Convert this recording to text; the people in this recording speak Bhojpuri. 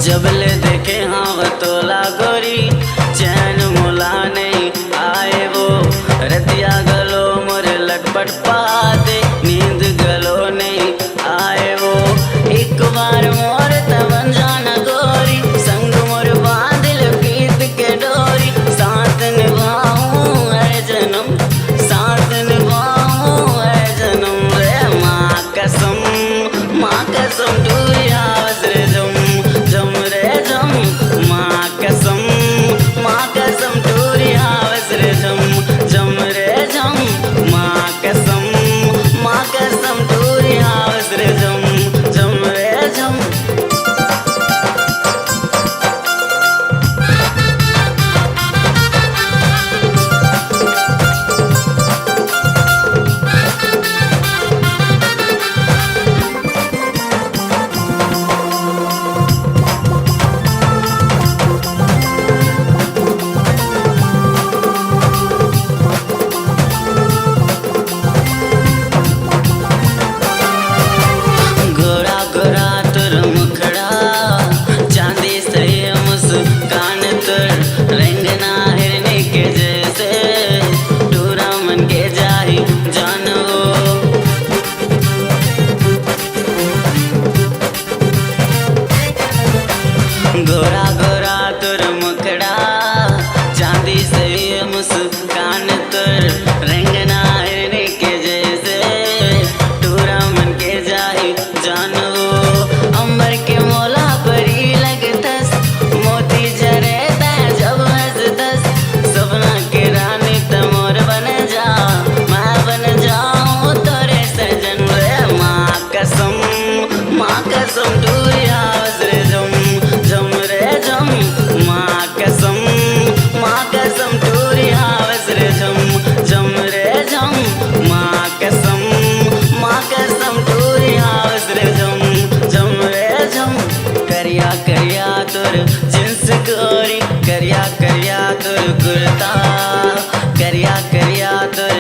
जबले देखे हाँ तोला गोरी चैन मुला नहीं आए वो रतिया गलो मोरे लटपट पाते नींद गलो नहीं आए वो एक बार मोर तवन जाना गोरी संग मोर बांधिल प्रीत के डोरी साथ निभाऊं है जन्म साथ निभाऊं है जन्म रे माँ कसम टूरी हावस रे जम रे जम माँ कसम टूरी हावस रे जम रे जम माँ कसम टूरी हावस रे जम रे जम। गोरा गोरा तुर मुखड़ा चांदी से मुस्कान तुर रंगना हिरनी के जैसे टूरा मन के जाही जान वो अंबर के मोला परी लगतस मोती जरे जब हंसतस सपना के रानी तमोर बन जा मैं बन जाऊं तोरे सजन रे माँ कसम टूरी हावस रे जम रे जम माँ कसम टूरी हावस रे जम रे जम माँ कसम टूरी हावस रे जम रे जम। करिया करिया तुर जिन्स गोरी करिया करिया तुर कुर्ता करिया करिया तुर